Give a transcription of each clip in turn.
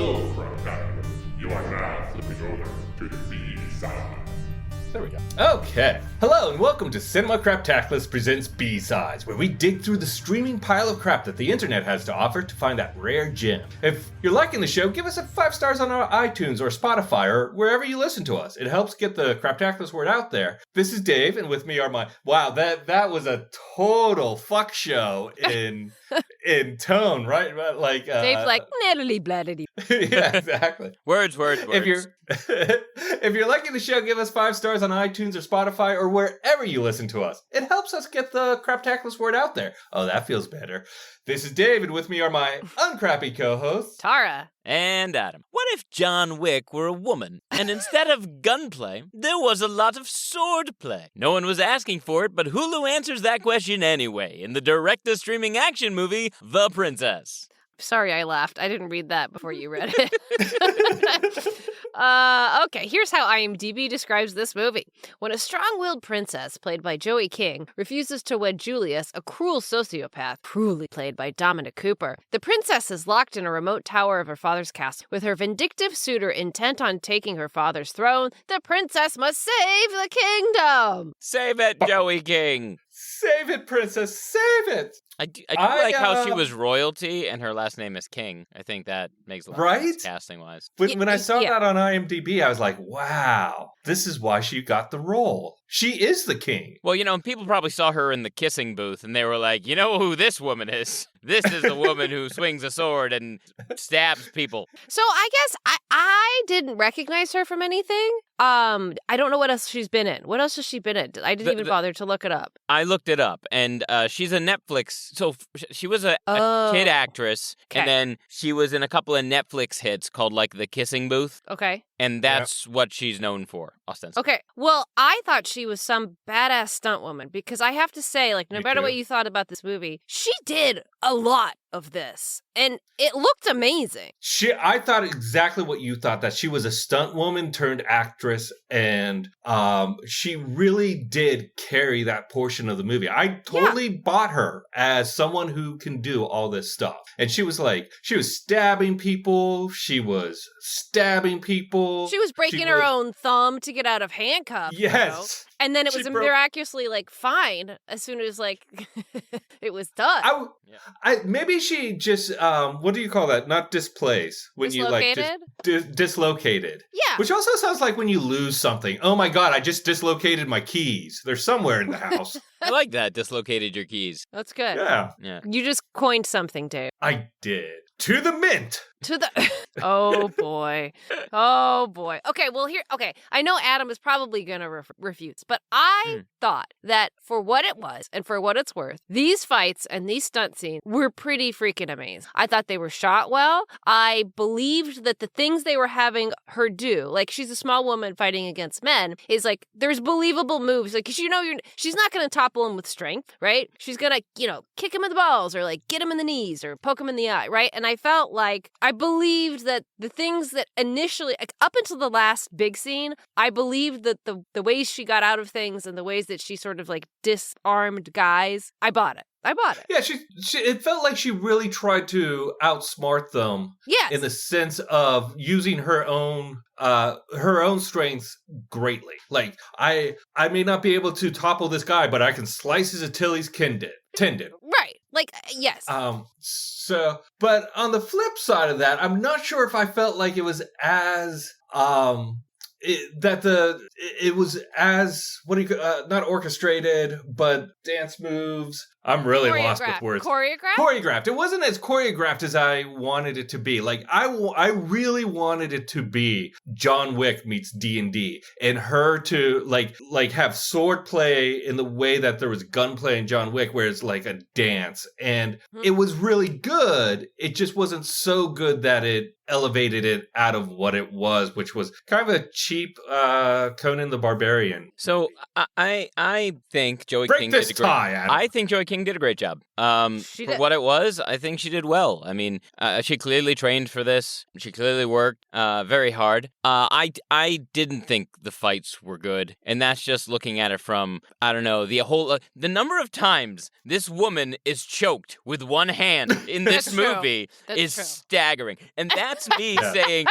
Hello, Craptactics. You are now flipping over to the B-side. There we go. Okay. Hello and welcome to Cinema Craptaculous Presents B-Sides, where we dig through the streaming pile of crap that the internet has to offer to find that rare gem. If you're liking the show, give us 5 stars on our iTunes or Spotify or wherever you listen to us. It helps get the Craptaculous word out there. This is Dave, and with me are my... Wow, that was a total fuck show in tone, right? Like Dave's like, naddily bladdity. Yeah, exactly. Words. If you're liking the show, give us 5 stars on iTunes or Spotify or wherever you listen to us. It helps us get the Craptaculous word out there. Oh, that feels better. This is Dave, and with me are my uncrappy co-hosts, Tara. And Adam. What if John Wick were a woman, and instead of gunplay, there was a lot of swordplay? No one was asking for it, but Hulu answers that question anyway in the direct-to-streaming action movie, The Princess. Sorry, I laughed. I didn't read that before you read it. Okay, here's how IMDB describes this movie. When a strong-willed princess, played by Joey King, refuses to wed Julius, a cruel sociopath, cruelly played by Dominic Cooper, the princess is locked in a remote tower of her father's castle. With her vindictive suitor intent on taking her father's throne, the princess must save the kingdom! Save it, Joey King! Save it, princess, save it! I do like how she was royalty and her last name is King. I think that makes a lot of sense casting-wise. When I saw that on IMDb, I was like, wow, this is why she got the role. She is the king. Well, people probably saw her in the kissing booth and they were like, you know who this woman is? This is the woman who swings a sword and stabs people. So I guess I didn't recognize her from anything. I don't know what else she's been in. What else has she been in? I didn't even bother to look it up. I looked it up, and she's a Netflix. So she was a kid actress, and then she was in a couple of Netflix hits called like The Kissing Booth. Okay. And that's what she's known for, ostensibly. Okay. Well, I thought she was some badass stunt woman because I have to say, like, no matter what you thought about this movie, she did a lot of this, and it looked amazing. I thought exactly what you thought, that she was a stunt woman turned actress, and she really did carry that portion of the movie. I totally bought her as someone who can do all this stuff. And she was stabbing people, she was stabbing people. She was breaking her own thumb to get out of handcuffs. Yes. And then it was miraculously, like, fine as soon as, like, it was done. Maybe she just, what do you call that? Not displaced. When dislocated? You, like, dislocated. Yeah. Which also sounds like when you lose something. Oh, my God, I just dislocated my keys. They're somewhere in the house. I like that, dislocated your keys. That's good. Yeah. You just coined something, Dave. I did. To the mint. Oh, boy. Oh, boy. Okay, well, I know Adam is probably going to refute, but I thought that for what it was and for what it's worth, these fights and these stunt scenes were pretty freaking amazing. I thought they were shot well. I believed that the things they were having her do, like she's a small woman fighting against men, is like, there's believable moves. Like, she's not going to topple him with strength, right? She's going to, kick him in the balls or like get him in the knees or poke him in the eye, right? And I felt like I believed that the things that initially, like, up until the last big scene, I believed that the ways she got out of things and the ways that she sort of like disarmed guys, I bought it. Yeah, it felt like she really tried to outsmart them. Yes. In the sense of using her own strengths greatly. Like, I may not be able to topple this guy, but I can slice his Achilles tendon. Right. Like, yes. But on the flip side of that, I'm not sure if I felt like it was as it was as not orchestrated, but dance moves. I'm really lost with words. Choreographed. It wasn't as choreographed as I wanted it to be. Like, I really wanted it to be John Wick meets D&D, and her to like have sword play in the way that there was gunplay in John Wick, where it's like a dance, and it was really good. It just wasn't so good that it elevated it out of what it was, which was kind of a cheap Conan the Barbarian. So I think Joey Break King this did a great. tie, Adam. I think Joey King King did a great job. She for did. what it was, I think she did well. I mean, she clearly trained for this. She clearly worked very hard. I didn't think the fights were good, and that's just looking at it from, I don't know, the number of times this woman is choked with one hand in this movie is staggering. And that's me saying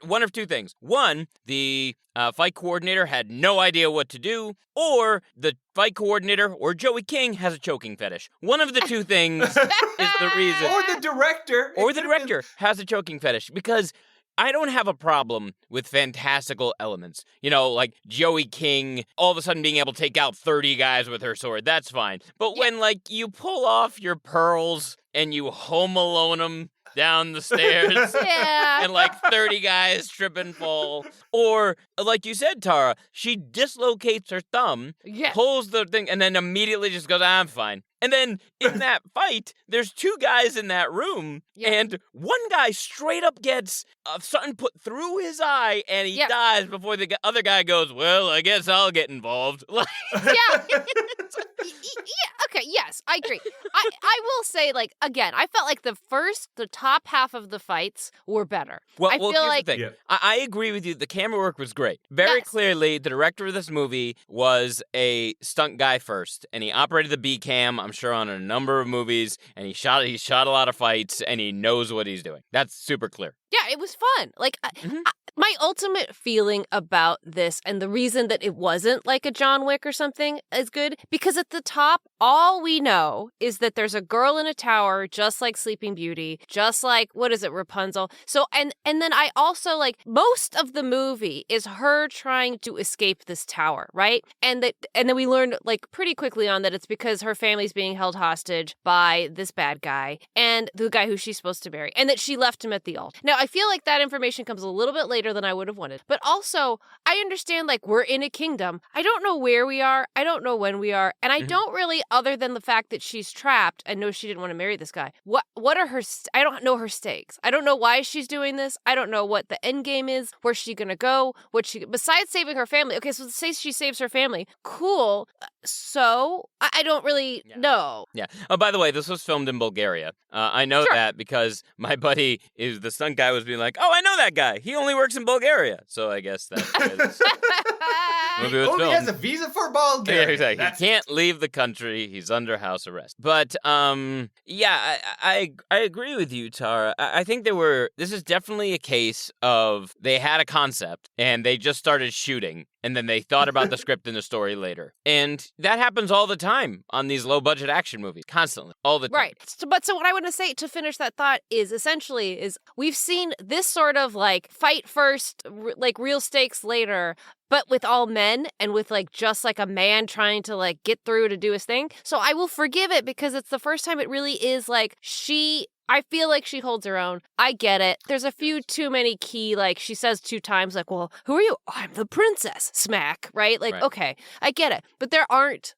one of two things. One, the fight coordinator had no idea what to do, or the fight coordinator or Joey King has a choking fetish. One of the two things is the reason. Or the director. Or the director has a choking fetish, because I don't have a problem with fantastical elements. You know, like Joey King all of a sudden being able to take out 30 guys with her sword. That's fine. But when, like, you pull off your pearls and you Home Alone them down the stairs and like 30 guys trip and fall. Or, like you said, Tara, she dislocates her thumb, pulls the thing, and then immediately just goes, I'm fine. And then in that fight, there's two guys in that room, and one guy straight up gets something put through his eye, and he dies before the other guy goes, well, I guess I'll get involved. Okay, yes, I agree. I will say, like, again, I felt like the top half of the fights were better. Well, I feel here's like the thing. I agree with you. The camera work was great. Very clearly, the director of this movie was a stunt guy first, and he operated the B cam, I'm sure, on a number of movies, and he shot a lot of fights, and he knows what he's doing. That's super clear. Yeah, it was fun. Like, my ultimate feeling about this, and the reason that it wasn't like a John Wick or something is good, because at the top, all we know is that there's a girl in a tower, just like Sleeping Beauty, just like, what is it, Rapunzel? So, and then I also, like, most of the movie is her trying to escape this tower, right? And then we learned, like, pretty quickly on that it's because her family's being held hostage by this bad guy, and the guy who she's supposed to marry, and that she left him at the altar. Now, I feel like that information comes a little bit later than I would have wanted. But also, I understand, like, we're in a kingdom. I don't know where we are. I don't know when we are. And I don't really, other than the fact that she's trapped and knows she didn't want to marry this guy, what are her, I don't know her stakes. I don't know why she's doing this. I don't know what the end game is. Where's she going to go? Besides saving her family. Okay, so say she saves her family. Cool. So, I don't really know. Yeah. Oh, by the way, this was filmed in Bulgaria. I know that because my buddy, the stunt guy, was being like, oh, I know that guy. He only works in Bulgaria. So I guess that's He only has a visa for Bulgaria. Yeah, exactly. He can't leave the country. He's under house arrest. But, I agree with you, Tara. I think this is definitely a case of they had a concept and they just started shooting. And then they thought about the script and the story later. And that happens all the time on these low-budget action movies. Constantly. All the time. Right. So what I want to say to finish that thought is we've seen this sort of, like, fight first, like, real stakes later, but with all men and with, like, just, like, a man trying to, like, get through to do his thing. So I will forgive it because it's the first time it really is, like, I feel like she holds her own. I get it. There's a few too many key, like, she says 2 times, like, well, who are you? Oh, I'm the princess. Smack, right? Like, okay, I get it. But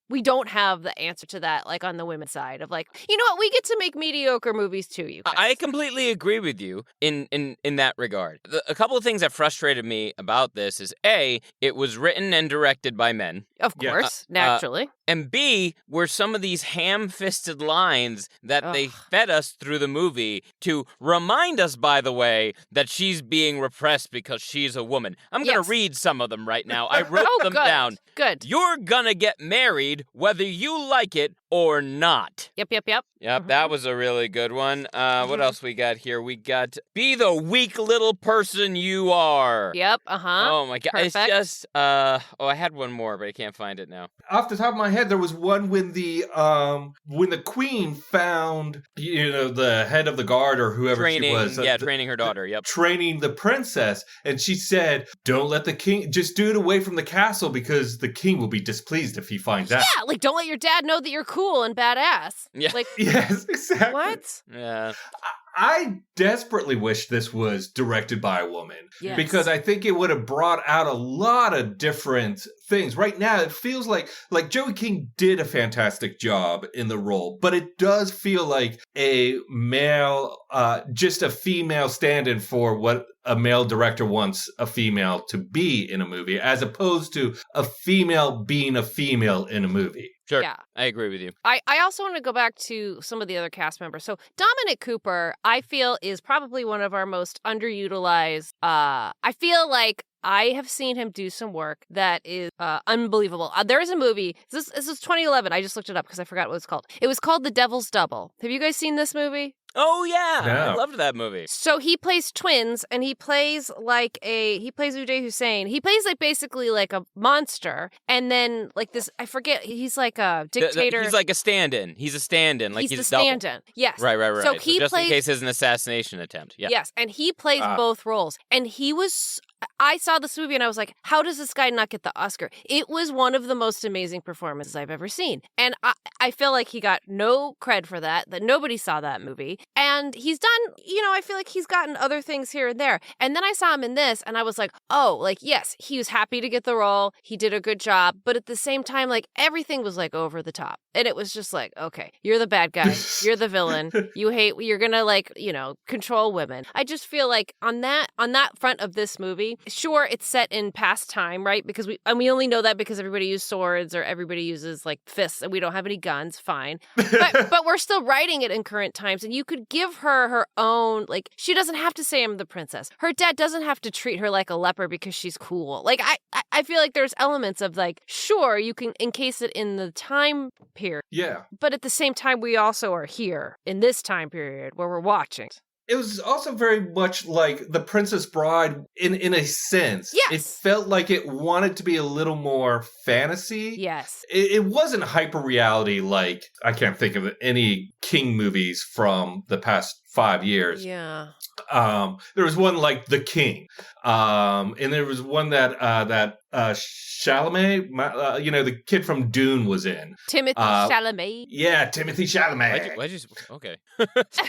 we don't have the answer to that, like, on the women's side of, like, you know what? We get to make mediocre movies too, you guys. I completely agree with you in that regard. A couple of things that frustrated me about this is, A, it was written and directed by men. Of course, naturally. And B, were some of these ham-fisted lines that they fed us through the movie to remind us, by the way, that she's being repressed because she's a woman. I'm going to read some of them right now. I wrote them down. Good. You're going to get married whether you like it or not. Yep. Yep, that was a really good one. What else we got here? We got, be the weak little person you are. Yep, Oh my God. Perfect. It's just, I had one more, but I can't find it now. Off the top of my head, there was one when the queen found, the head of the guard or whoever she was. Training her daughter, yep. Training the princess. And she said, don't let the king, just do it away from the castle because the king will be displeased if he finds out. Yeah, like, don't let your dad know that you're cool and badass. Yeah. Like, yes, exactly. What? Yeah. I desperately wish this was directed by a woman because I think it would have brought out a lot of different things. Right now, it feels like Joey King did a fantastic job in the role, but it does feel like a male, just a female stand-in for what a male director wants a female to be in a movie, as opposed to a female being a female in a movie. Sure. Yeah. I agree with you. I also want to go back to some of the other cast members. So Dominic Cooper, I feel, is probably one of our most underutilized. I feel like I have seen him do some work that is unbelievable. There is a movie. This is 2011. I just looked it up because I forgot what it's called. It was called The Devil's Double. Have you guys seen this movie? Oh, yeah. No. I loved that movie. So he plays twins, and he plays Uday Hussein. He plays like basically like a monster, and then like this, I forget, he's like a dictator. He's like a stand-in. He's a stand-in. Like he's the double. stand-in. Yes. Right. So So he just plays, in case it's an assassination attempt. Yeah. Yes, and he plays both roles. And he was, I saw this movie and I was like, how does this guy not get the Oscar? It was one of the most amazing performances I've ever seen. And I feel like he got no cred for that nobody saw that movie. And he's done, I feel like he's gotten other things here and there. And then I saw him in this and I was like, oh, like, yes, he was happy to get the role. He did a good job. But at the same time, like, everything was like over the top. And it was just like, okay, you're the bad guy. You're the villain. You're going to like, control women. I just feel like on that front of this movie, sure, it's set in past time, right? Because we only know that because everybody uses swords or everybody uses like fists and we don't have any guns, fine. But we're still writing it in current times, and you could give her own, like, she doesn't have to say I'm the princess. Her dad doesn't have to treat her like a leper because she's cool. Like, I feel like there's elements of like, sure, you can encase it in the time period. Yeah. But at the same time, we also are here in this time period where we're watching. It was also very much like The Princess Bride in a sense. Yes. It felt like it wanted to be a little more fantasy. Yes. It wasn't hyper reality like, I can't think of any King movies from the past 5 years. Yeah. There was one like The King. And there was one that Chalamet, the kid from Dune was in. Timothy Chalamet. Yeah, Timothy Chalamet. Okay. I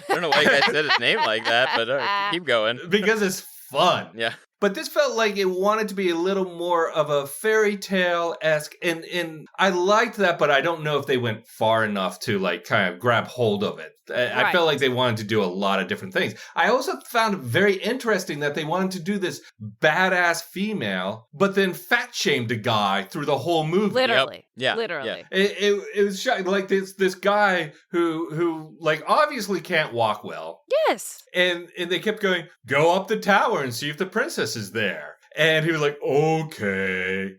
don't know why you guys said his name like that, but keep going. Because it's fun. Yeah. But this felt like it wanted to be a little more of a fairy tale-esque, and I liked that, but I don't know if they went far enough to like kind of grab hold of it. I felt like they wanted to do a lot of different things. I also found it very interesting that they wanted to do this badass female, but then fat-shamed a guy through the whole movie. Literally. Yep. Yeah. Literally. Yeah. It was shocking. Like this guy who like obviously can't walk well. Yes. And they kept going, go up the tower and see if the princess is there. And he was like, okay.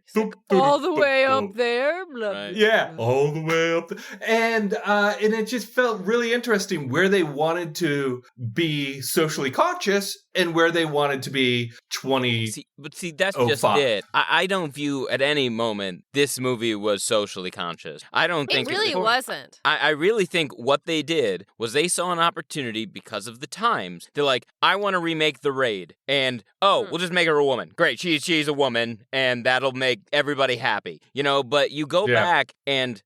All the way up there. Right. Yeah, all the way up there. And it just felt really interesting where they wanted to be socially conscious and where they wanted to be 20. See, that's just it. I don't view at any moment this movie was socially conscious. I don't think it really wasn't. I really think what they did was they saw an opportunity because of the times. They're like, I want to remake The Raid, and we'll just make her a woman. Great, she's a woman, and that'll make everybody happy, But you go back, and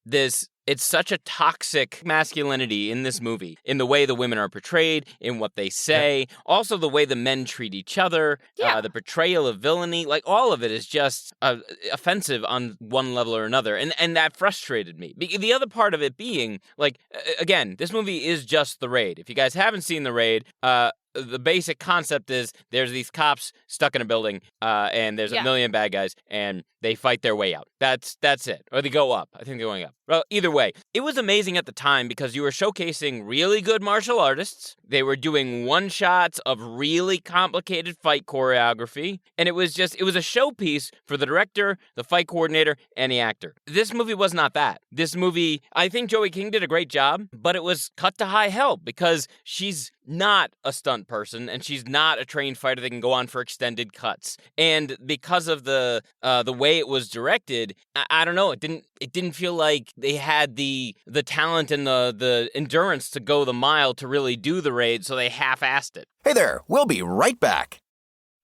it's such a toxic masculinity in this movie, in the way the women are portrayed, in what they say, also the way the men treat each other, the portrayal of villainy, like all of it is just offensive on one level or another. And that frustrated me. The other part of it being, like, again, this movie is just The Raid. If you guys haven't seen The Raid, the basic concept is there's these cops stuck in a building, and there's a million bad guys, and they fight their way out. That's it. Or they go up. I think they're going up. Well, either way, it was amazing at the time because you were showcasing really good martial artists. They were doing one-shots of really complicated fight choreography, and it was a showpiece for the director, the fight coordinator, and the actor. This movie was not that. This movie, I think Joey King did a great job, but it was cut to high hell because she's not a stunt person, and she's not a trained fighter that can go on for extended cuts. And because of the way it was directed, I don't know, it didn't feel like they had the talent and the endurance to go the mile to really do The Raid, so they half-assed it. Hey there, we'll be right back.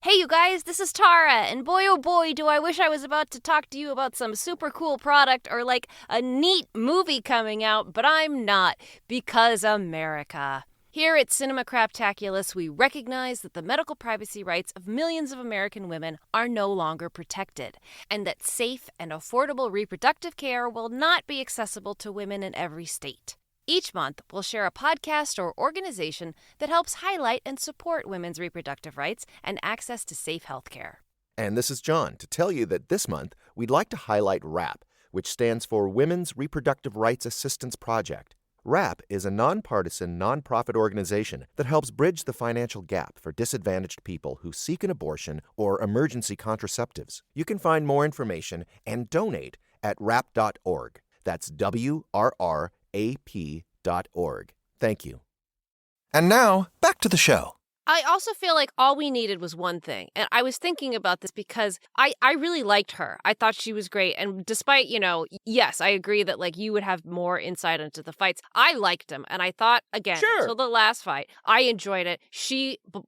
Hey, you guys, this is Tara, and boy, oh boy, do I wish I was about to talk to you about some super cool product or like a neat movie coming out, but I'm not, because America. Here at Cinema Craptaculous, we recognize that the medical privacy rights of millions of American women are no longer protected, and that safe and affordable reproductive care will not be accessible to women in every state. Each month, we'll share a podcast or organization that helps highlight and support women's reproductive rights and access to safe health care. And this is John to tell you that this month we'd like to highlight WRRAP, which stands for Women's Reproductive Rights Assistance Project. WRRAP is a nonpartisan, nonprofit organization that helps bridge the financial gap for disadvantaged people who seek an abortion or emergency contraceptives. You can find more information and donate at wrap.org. That's WRRAP.org. Thank you. And now, back to the show. I also feel like all we needed was one thing. And I was thinking about this because I really liked her. I thought she was great. And despite, yes, I agree that like you would have more insight into the fights. I liked them. And I thought, again, until the last fight, I enjoyed it.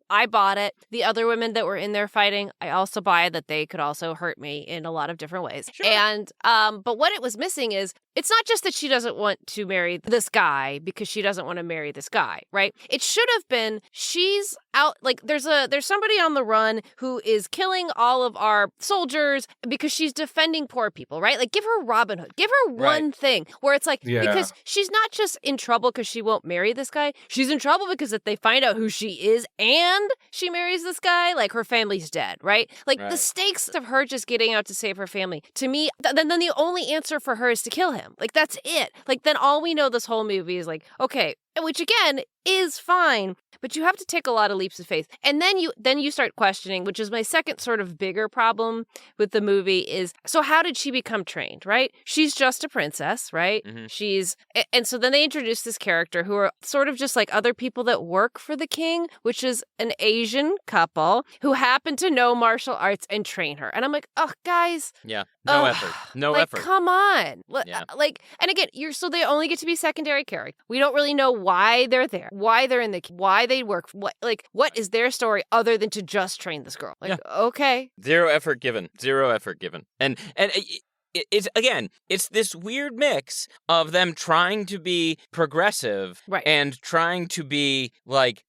I bought it. The other women that were in there fighting, I also buy that they could also hurt me in a lot of different ways. Sure. And, but what it was missing is, it's not just that she doesn't want to marry this guy because she doesn't want to marry this guy, right? It should have been she's out, like there's somebody on the run who is killing all of our soldiers because she's defending poor people, right? Like give her Robin Hood. Give her one thing where it's like, because she's not just in trouble because she won't marry this guy. She's in trouble because if they find out who she is and she marries this guy, like her family's dead, right? Like the stakes of her just getting out to save her family, to me, then the only answer for her is to kill him. Like, that's it. Like, then all we know this whole movie is like, okay, which again is fine, but you have to take a lot of leaps of faith. And then you start questioning, which is my second sort of bigger problem with the movie is, so how did she become trained, right? She's just a princess, right? Mm-hmm. And so then they introduce this character who are sort of just like other people that work for the king, which is an Asian couple who happen to know martial arts and train her. And I'm like, oh, guys. Yeah. No effort. No effort. Come on. Yeah. And again, so they only get to be secondary characters. We don't really know why they're there, why they're why they work, what is their story other than to just train this girl? Like, okay. Zero effort given. And it's this weird mix of them trying to be progressive and trying to be like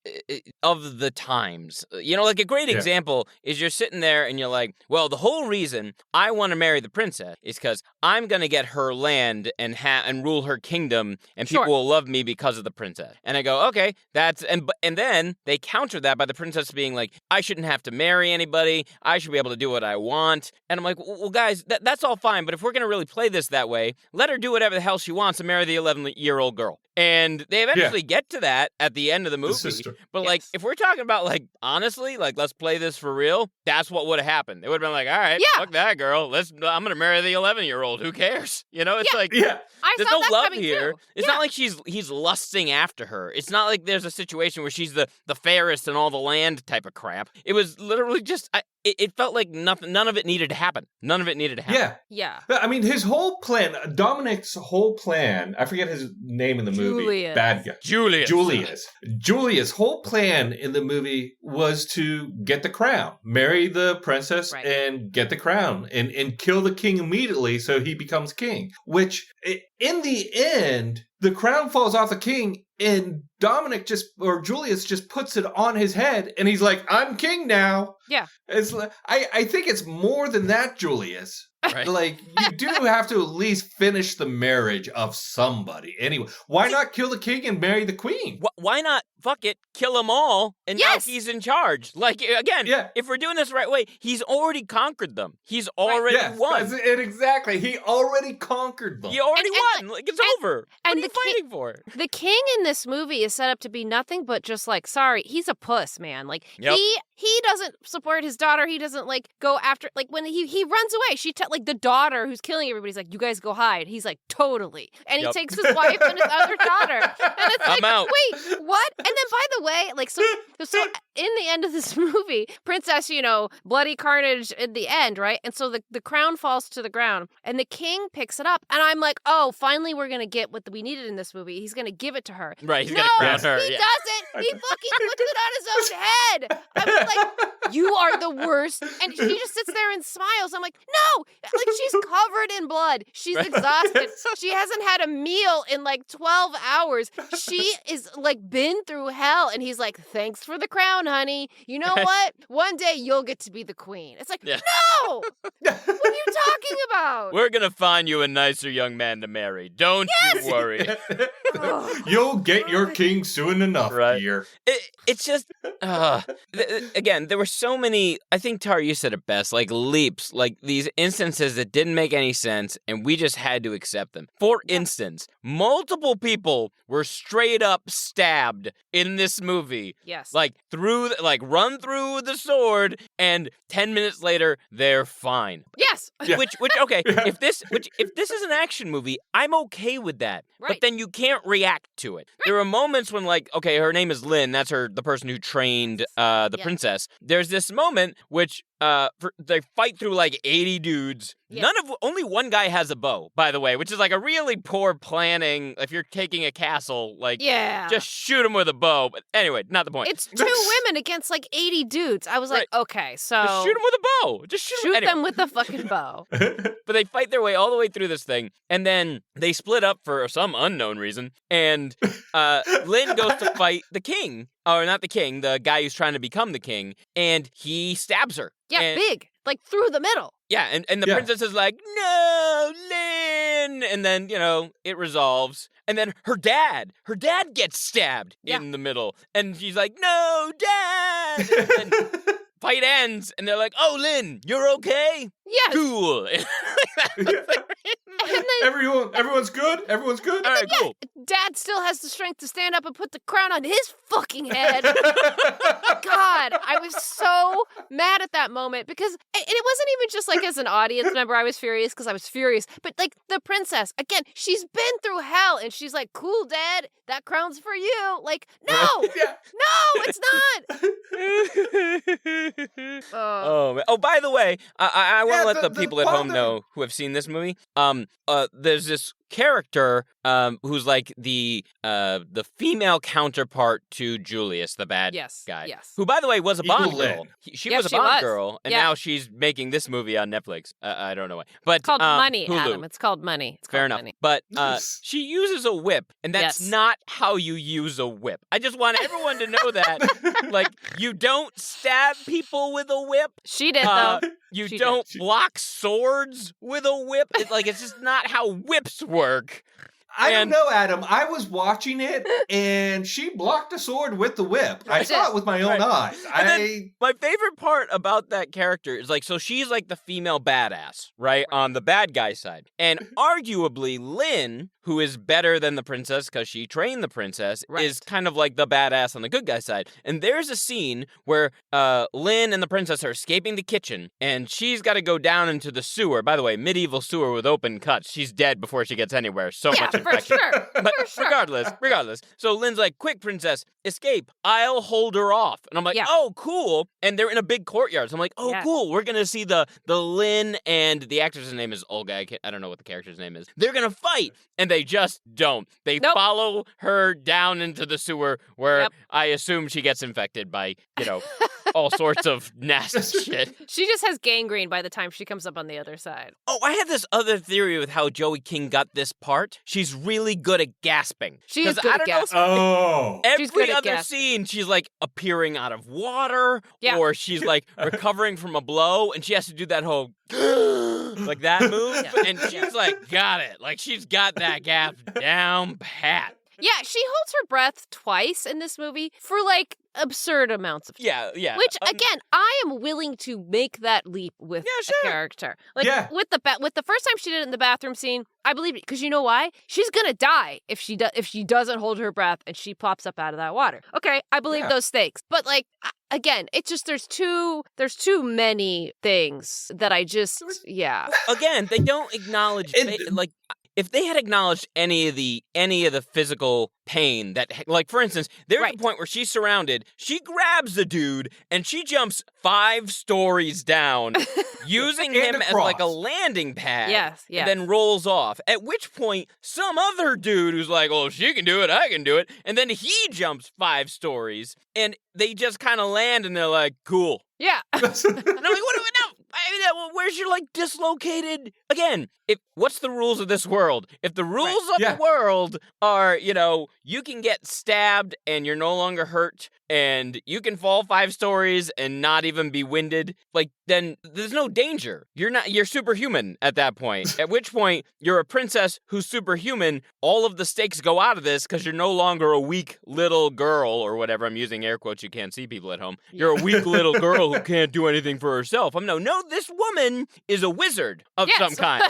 of the times. Like a great example is you're sitting there and you're like, well, the whole reason I want to marry the princess is because I'm going to get her land and rule her kingdom and people will love me because of the princess. And I go, okay, and then they counter that by the princess being like, I shouldn't have to marry anybody. I should be able to do what I want. And I'm like, well, guys, that's all fine. But if we're going to really play this that way, let her do whatever the hell she wants and marry the 11-year-old girl. And they eventually get to that at the end of the movie. But like, if we're talking about like, honestly, like, let's play this for real, that's what would have happened. They would have been like, all right, fuck that girl. I'm going to marry the 11-year-old. Who cares? It's like, there's no love here. It's not like he's lusting after her. It's not like there's a situation where she's the fairest in all the land type of crap. It was literally just, it felt like none of it needed to happen. Yeah. I mean, his whole plan, Dominic's whole plan, I forget his name in the movie. Julius. Bad guy. Julius' whole plan in the movie was to get the crown, marry the princess and get the crown and kill the king immediately so he becomes king. Which, in the end, the crown falls off the king and Julius just puts it on his head and he's like, I'm king now. Yeah. It's like, I think it's more than that, Julius. Right. Like, you do have to at least finish the marriage of somebody. Anyway, why not kill the king and marry the queen? Why not, fuck it, kill them all, and now he's in charge? Like, again, if we're doing this the right way, he's already conquered them. He's already won. That's it, exactly. He already conquered them. He already won. Like, it's over. What are you fighting for? The king in this movie is set up to be nothing but just like, sorry, he's a puss, man. Like, he doesn't support his daughter. He doesn't, like, go after, like, when he runs away, like, the daughter who's killing everybody's like, you guys go hide. He's like, totally. And he takes his wife and his other daughter. And it's like, out. Wait, what? And then by the way, like, so in the end of this movie, princess, bloody carnage in the end, right? And so the crown falls to the ground and the king picks it up. And I'm like, oh, finally we're going to get what we needed in this movie. He's going to give it to her. Right, he's going to crown her. He doesn't. He fucking puts it on his own head. I was like, you are the worst. And she just sits there and smiles. I'm like, no, like she's covered in blood. She's exhausted. She hasn't had a meal in like 12 hours. She is like been through hell. And he's like, thanks for the crown, honey. You know what? One day you'll get to be the queen. It's like, no! What are you talking about? We're going to find you a nicer young man to marry. Don't you worry. You'll get your king soon enough, dear. It's just, again, there were so many, I think, Tara, you said it best, like leaps, like these instances that didn't make any sense, and we just had to accept them. For instance, multiple people were straight up stabbed in this movie. Yes. Like, run through the sword, and 10 minutes later, they're fine. Yes. Which okay, if this is an action movie, I'm okay with that. Right. But then you can't react to it. Right. There are moments when, like, okay, her name is Lynn. That's the person who trained the princess. There's this moment which they fight through like 80 dudes. Yeah. Only one guy has a bow, by the way, which is like a really poor planning. If you're taking a castle, like, just shoot him with a bow. But anyway, not the point. It's 2 women against like 80 dudes. I was like, okay, so just shoot him with a bow. Just shoot them with a fucking bow. But they fight their way all the way through this thing, and then they split up for some unknown reason. And Lynn goes to fight the king. Or not the king, the guy who's trying to become the king, and he stabs her. Yeah, big. Like through the middle. Yeah, and the princess is like, no, Lynn! And then, it resolves. And then her dad gets stabbed in the middle. And she's like, no, Dad! And fight ends, and they're like, oh, Lynn, you're okay? Yes. Cool. Everyone's good? Everyone's good? All right, cool. Dad still has the strength to stand up and put the crown on his fucking head. God, I was so mad at that moment because it wasn't even just like as an audience member I was furious because I was furious, but like the princess, again, she's been through hell and she's like, cool, Dad, that crown's for you. Like, no, no, it's not. Oh, man. Oh, by the way, I want to let the people at home know who have seen this movie. There's this character who's like the female counterpart to Julius, the bad guy. Yes. Who, by the way, was a Bond girl. She was a Bond girl, and now she's making this movie on Netflix. I don't know why. But it's called Money, Hulu. Adam. It's called Money. It's Fair called enough. Money. But she uses a whip, and that's not how you use a whip. I just want everyone to know that. Like, you don't stab people with a whip. She did, though. You don't block swords with a whip. It's just not how whips work. I don't know, Adam. I was watching it, and she blocked a sword with the whip. I saw it with my own eyes. My favorite part about that character is, like, so she's, like, the female badass, right, on the bad guy side. And arguably, Lynn, who is better than the princess because she trained the princess, is kind of like the badass on the good guy side. And there's a scene where Lynn and the princess are escaping the kitchen, and she's got to go down into the sewer. By the way, medieval sewer with open cuts. She's dead before she gets anywhere. So much infection. For sure. But regardless. So Lynn's like, quick, princess, escape. I'll hold her off. And I'm like, oh, cool. And they're in a big courtyard. So I'm like, oh, cool. We're going to see the Lynn, and the actress's name is Olga. I don't know what the character's name is. They're going to fight. And they just don't. They follow her down into the sewer where I assume she gets infected by, all sorts of nasty shit. She just has gangrene by the time she comes up on the other side. Oh, I had this other theory with how Joey King got this part. She's really good at gasping. She is good at gasping. Every other scene, she's like appearing out of water, or she's like recovering from a blow, and she has to do that whole like that move, and she's like, got it. Like, she's got that gasp down pat. Yeah, she holds her breath twice in this movie for, like, absurd amounts of time. Yeah. Which, again, I am willing to make that leap with a character. Like, with the first time she did it in the bathroom scene, I believe it. Because you know why? She's gonna die if she doesn't hold her breath and she pops up out of that water. Okay, I believe those stakes. But, like, again, it's just there's too many things that I just, Again, they don't acknowledge, like, if they had acknowledged any of the physical pain that, like, for instance, there's a point where she's surrounded, she grabs the dude and she jumps 5 stories down using him as like a landing pad. Yes. And then rolls off. At which point, some other dude who's like, oh, she can do it, I can do it. And then he jumps 5 stories and they just kind of land and they're like, cool. Yeah. And I'm like, what do we know? Where's your, like, dislocated? Again, what's the rules of this world? If the rules of the world are, you can get stabbed and you're no longer hurt and you can fall 5 stories and not even be winded, like, then there's no danger. You're superhuman at that point. At which point, you're a princess who's superhuman. All of the stakes go out of this because you're no longer a weak little girl or whatever. I'm using air quotes. You can't see people at home. You're a weak little girl who can't do anything for herself. No, this woman is a wizard of some kind.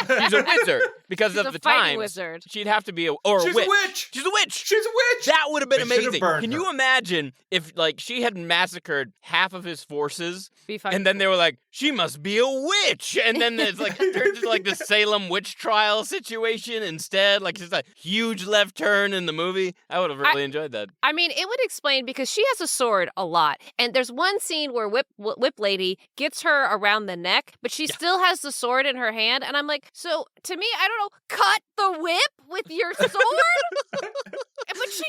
She's a wizard because She's of the fighting time. Wizard. She'd have to be She's a witch. She's a witch. She's a witch. That would have been amazing. Can you imagine if, like, she had massacred half of his forces, and then they were like, she must be a witch, and then there's like there's like the Salem witch trial situation instead, like just a huge left turn in the movie. I would have really enjoyed that. I mean, it would explain because she has a sword a lot, and there's one scene where Whip Lady gets her around the neck, but she still has the sword in her hand, and I'm like, so to me, I don't know, cut the whip with your sword? But she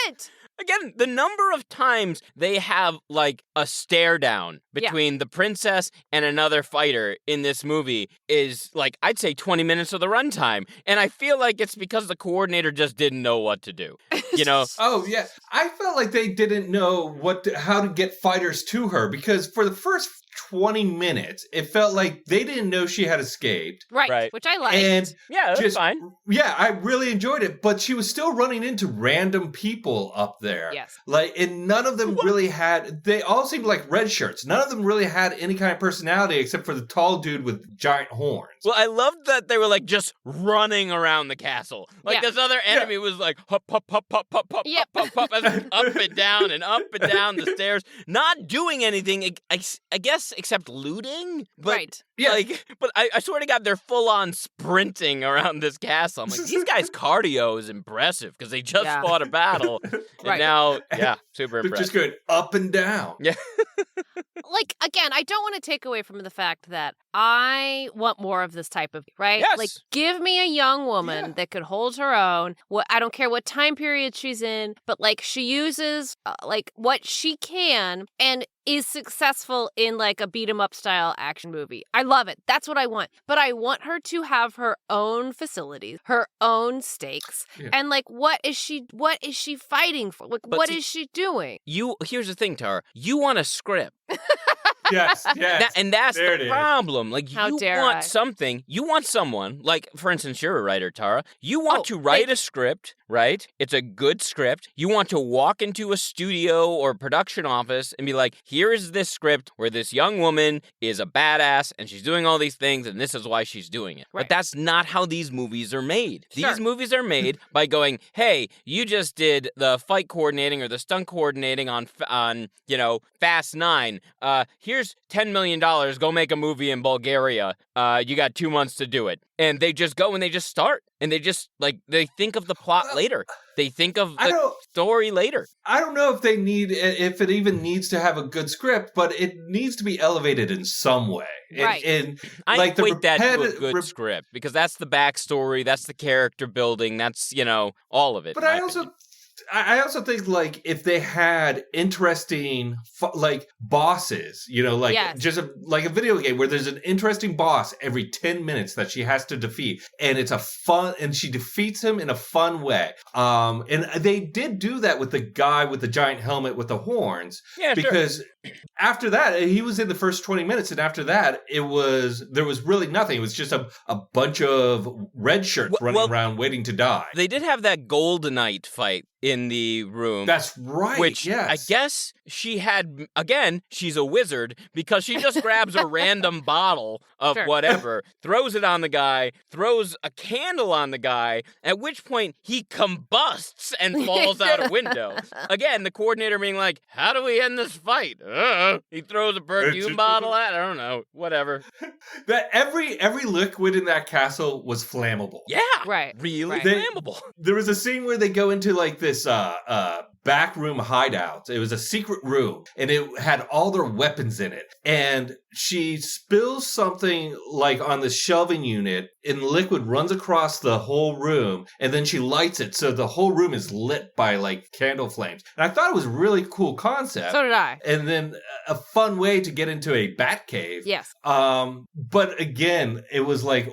doesn't. Again, the number of times they have, like, a stare down between the princess and another fighter in this movie is, like, I'd say 20 minutes of the runtime. And I feel like it's because the coordinator just didn't know what to do, Oh, yeah. I felt like they didn't know how to get fighters to her because for the first 20 minutes, it felt like they didn't know she had escaped. Right. Which I liked. And that's fine. Yeah, I really enjoyed it, but she was still running into random people up there. Yes. Like, and none of them really they all seemed like red shirts. None of them really had any kind of personality except for the tall dude with giant horns. Well, I loved that they were, like, just running around the castle. Like, this other enemy was like, hop, hop, hop, hop, hop, hop, hop, hop, up and down the stairs, not doing anything, I guess, except looting. But, but I swear to God, they're full-on sprinting around this castle. I'm like, these guys' cardio is impressive because they just fought a battle. And now, super impressive. They're just going up and down. Yeah. Like, again, I don't want to take away from the fact that I want more of this type of, right? Yes. Like, give me a young woman that could hold her own. I don't care what time period she's in, but, like, she uses, like, what she can and is successful in, like, a beat-em-up style action movie. I love it. That's what I want. But I want her to have her own facilities, her own stakes. Yeah. And, like, what is she fighting for? Like, what is she doing? Here's the thing, Tara. You want a script. Yes. And that's the problem. Like, How you dare want I? something. You want someone, like, for instance, you're a writer, Tara. You want to write a script, right? It's a good script. You want to walk into a studio or production office and be like, here is this script where this young woman is a badass and she's doing all these things and this is why she's doing it. Right. But that's not how these movies are made. Sure. These movies are made by going, hey, you just did the fight coordinating or the stunt coordinating on Fast 9. Here's $10 million. Go make a movie in Bulgaria. You got 2 months to do it. And they just go and they just start. And they just, like, they think of the plot later. They think of the story later. I don't know if it even needs to have a good script, but it needs to be elevated in some way. Right. I equate that to a good script because that's the backstory, that's the character building, that's, all of it. But I also think, like, if they had interesting, like, bosses, just like a video game where there's an interesting boss every 10 minutes that she has to defeat, and and she defeats him in a fun way. And they did do that with the guy with the giant helmet with the horns. Yeah, because after that, he was in the first 20 minutes, and after that, there was really nothing. It was just a bunch of red shirts running around waiting to die. They did have that Golden Knight fight in the room. That's right. Which I guess she had, again, she's a wizard because she just grabs a random bottle of whatever, throws it on the guy, throws a candle on the guy, at which point he combusts and falls out a window. Again, the coordinator being like, how do we end this fight? He throws a perfume bottle at. I don't know. Whatever. That every liquid in that castle was flammable. Yeah, right. Really flammable. There was a scene where they go into like this back room hideout. It was a secret room, and it had all their weapons in it. And she spills something like on the shelving unit, and liquid runs across the whole room, and then she lights it, so the whole room is lit by like candle flames. And I thought it was a really cool concept. So did I. And then a fun way to get into a bat cave. Yes. But again, it was like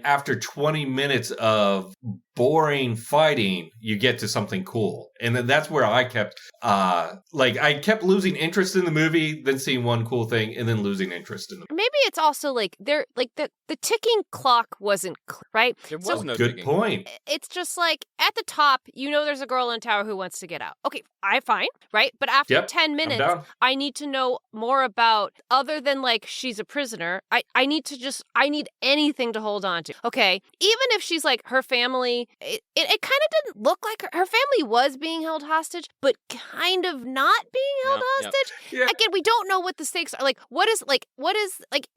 after 20 minutes of boring fighting, you get to something cool. And then that's where I kept I kept losing interest in the movie, then seeing one cool thing, and then losing interest in the movie. Maybe it's also like they're like the ticking clock wasn't clear, right? There was no good ticking. Point. It's just like at the top, there's a girl in a tower who wants to get out. Okay, fine, right? But after 10 minutes, I need to know more about, other than like she's a prisoner. I need anything to hold on to. Okay, even if she's like her family, it kind of didn't look like her family was being held hostage, but kind of not being held hostage. Yeah. Again, we don't know what the stakes are. Like, what is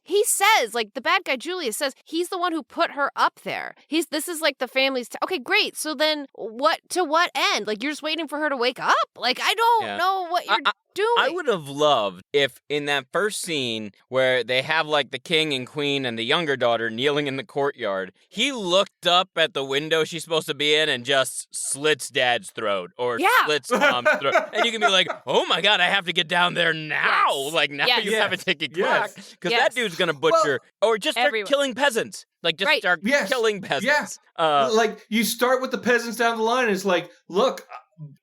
he says, like the bad guy Julius says he's the one who put her up there. This is like the family's okay, great. So then what end? Like, you're just waiting for her to wake up? Like, I don't know what you're doing. I would have loved if in that first scene where they have like the king and queen and the younger daughter kneeling in the courtyard, he looked up at the window she's supposed to be in and just slits dad's throat or slits mom's throat. And you can be like, oh my God, I have to get down there now. Yes. Like, now you have a ticking clock. Because that dude's going to butcher or just start killing peasants. Like, just start killing peasants. Yeah. Like, you start with the peasants down the line, and it's like, look,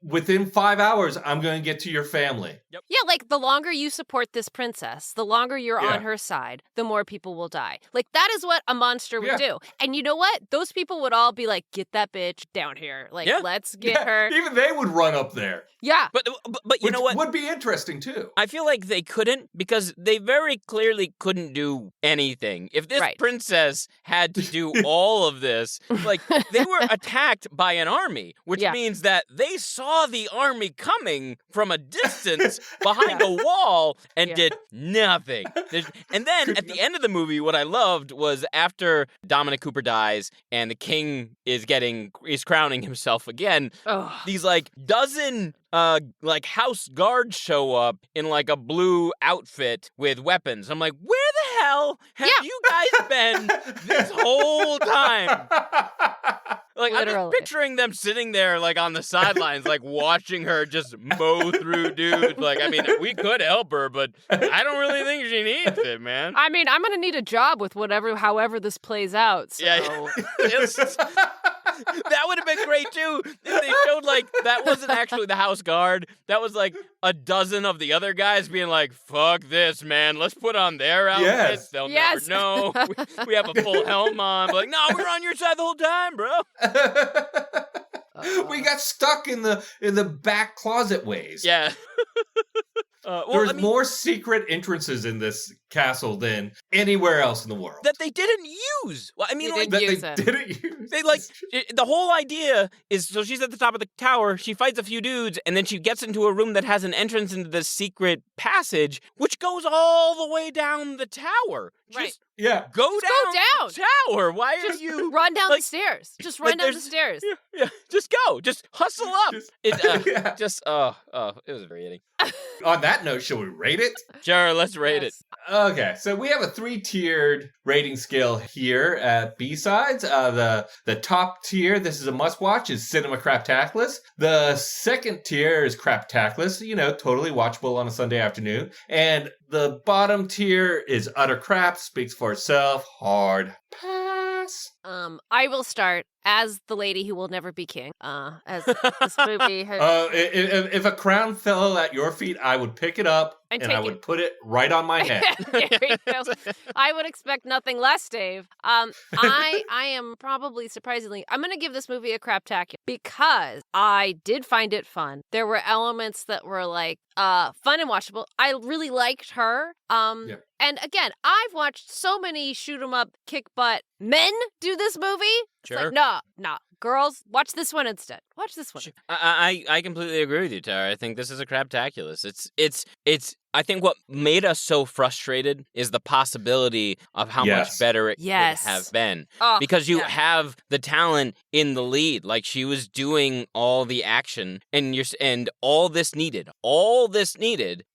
within 5 hours, I'm going to get to your family. Yep. Yeah, like, the longer you support this princess, the longer you're on her side, the more people will die. Like, that is what a monster would do. And you know what? Those people would all be like, get that bitch down here. Like, let's get her. Even they would run up there. Yeah. But you know what? Would be interesting, too. I feel like they couldn't, because they very clearly couldn't do anything. If this princess had to do all of this, like, they were attacked by an army, which means that they saw the army coming from a distance behind a wall and did nothing. And then at the end of the movie, what I loved was after Dominic Cooper dies and the king is crowning himself again, these like dozen like house guards show up in like a blue outfit with weapons. I'm like, where the hell have you guys been this whole time? Like, literally. I'm just picturing them sitting there, like, on the sidelines, like, watching her just mow through dudes. Like, I mean, we could help her, but I don't really think she needs it, man. I mean, I'm going to need a job with however this plays out, so... Yeah. That would have been great, too, if they showed, like, that wasn't actually the house guard. That was, like, a dozen of the other guys being like, fuck this, man. Let's put on their outfits. They'll never know. We have a full helm on. But like, no, we were on your side the whole time, bro. We got stuck in the back closet ways. Yeah. There's more secret entrances in this castle than anywhere else in the world that they didn't use. Well, I mean, they didn't use. They the whole idea is, so she's at the top of the tower, she fights a few dudes, and then she gets into a room that has an entrance into this secret passage, which goes all the way down the tower. Just go down the tower. Why are you run down the stairs? Just run down the stairs. Yeah, just go. Just hustle up. It was infuriating. On that note, shall we rate it? Sure, let's rate it. Okay, so we have a 3-tiered rating scale here at B-Sides. The top tier, this is a must-watch, is Cinema Craptaculous. The second tier is Craptaculous, totally watchable on a Sunday afternoon. And the bottom tier is Utter Crap, speaks for itself, hard pass. I will start as the lady who will never be king. As this movie has... if a crown fell at your feet, I would pick it up and I would put it right on my head. I would expect nothing less, Dave. I am probably, surprisingly, I'm going to give this movie a craptacular because I did find it fun. There were elements that were like fun and watchable. I really liked her. And again, I've watched so many shoot 'em up, kick butt men do this movie. Sure. It's like, no, girls, watch this one instead. Watch this one. I completely agree with you, Tara. I think this is a craptaculous. It's I think what made us so frustrated is the possibility of how much better it could have been. Because you have the talent in the lead. Like, she was doing all the action, and all this needed,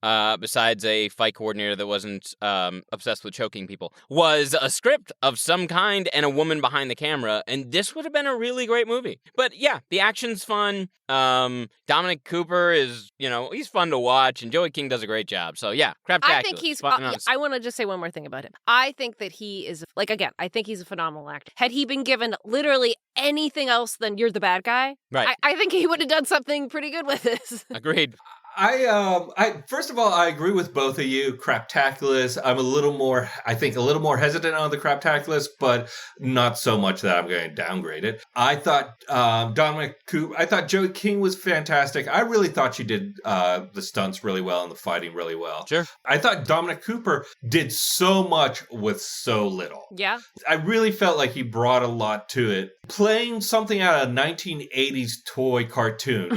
besides a fight coordinator that wasn't obsessed with choking people, was a script of some kind and a woman behind the camera, and this would have been a really great movie. But yeah, the action's fun. Dominic Cooper is, he's fun to watch, and Joey King does a great job. So yeah, craptaculous. I think he's. I want to just say one more thing about him. I think that he is I think he's a phenomenal actor. Had he been given literally anything else than you're the bad guy, right? I think he would have done something pretty good with this. Agreed. I first of all, I agree with both of you. Craptaculous. I'm a little more hesitant on the craptaculous, but not so much that I'm going to downgrade it. I thought Dominic Cooper. I thought Joey King was fantastic. I really thought she did the stunts really well and the fighting really well. Sure. I thought Dominic Cooper did so much with so little. Yeah. I really felt like he brought a lot to it. Playing something out of a 1980s toy cartoon,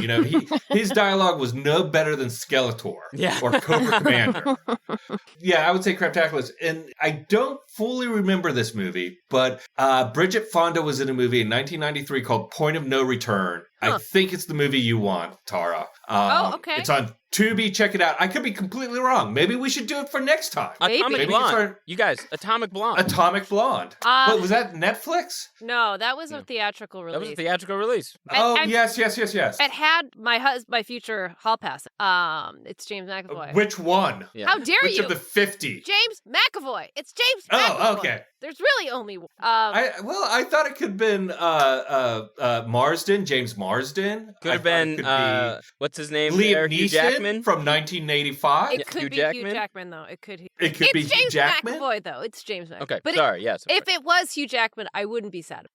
his dialogue was no better than Skeletor or Cobra Commander. Yeah, I would say craptaculous. And I don't fully remember this movie, but Bridget Fonda was in a movie in 1993 called Point of No Return. I think it's the movie you want, Tara. Okay. It's on Tubi. Check it out. I could be completely wrong. Maybe we should do it for next time. Atomic Blonde. You guys, Atomic Blonde. Atomic Blonde. Was that Netflix? No, that was a theatrical release. That was a theatrical release. Yes. It had my future hall pass. It's James McAvoy. Which one? Yeah. How dare you? Which of the 50? James McAvoy. It's James McAvoy. Oh, okay. There's really only one. I thought it could have been Marsden, James Marsden. Could have been, what's his name? Liam Hugh Jackman? From 1985. It could be Hugh Jackman, though. It could be Hugh Jackman? McAvoy, though. It's James McAvoy. Okay, sorry, yes. If it was Hugh Jackman, I wouldn't be sad.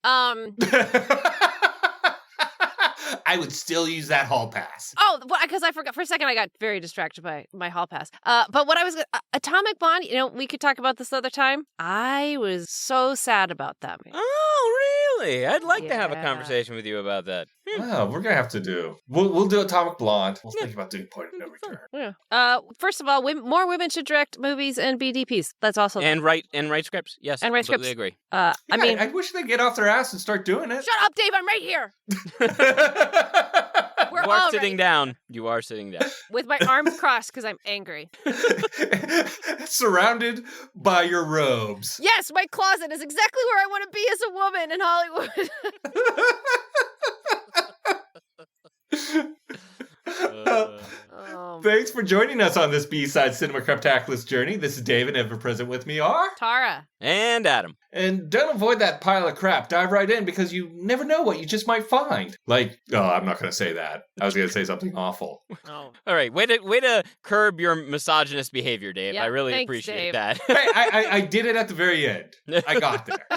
I would still use that hall pass. Oh, because I forgot. For a second, I got very distracted by my hall pass. But what I was... Atomic Blonde, we could talk about this other time. I was so sad about that. Oh, really? I'd like to have a conversation with you about that. Well, we're going to have to do... We'll do Atomic Blonde. We'll think about doing Point of No Return. Yeah. First of all, more women should direct movies and BDPs. That's also... And write scripts. Yes, and write completely scripts. agree. I wish they'd get off their ass and start doing it. Shut up, Dave. I'm right here. You are sitting down. You are sitting down. With my arms crossed because I'm angry. Surrounded by your robes. Yes, my closet is exactly where I want to be as a woman in Hollywood. Thanks for joining us on this B-Side Cinema Craptaculous journey. This is David, ever present with me are... Tara. And Adam. And don't avoid that pile of crap. Dive right in because you never know what you just might find. I'm not going to say that. I was going to say something awful. Oh. All right, way to curb your misogynist behavior, Dave. Yep, I really thanks, appreciate Dave. that. Hey, I did it at the very end. I got there.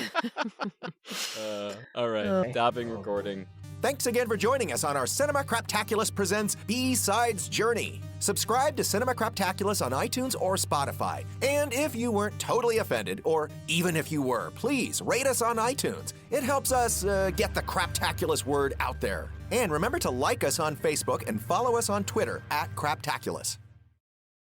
All right, stopping recording. Thanks again for joining us on our Cinema Craptaculous Presents B-Sides Journey. Subscribe to Cinema Craptaculous on iTunes or Spotify. And if you weren't totally offended, or even if you were, please rate us on iTunes. It helps us get the Craptaculous word out there. And remember to like us on Facebook and follow us on Twitter @Craptaculous.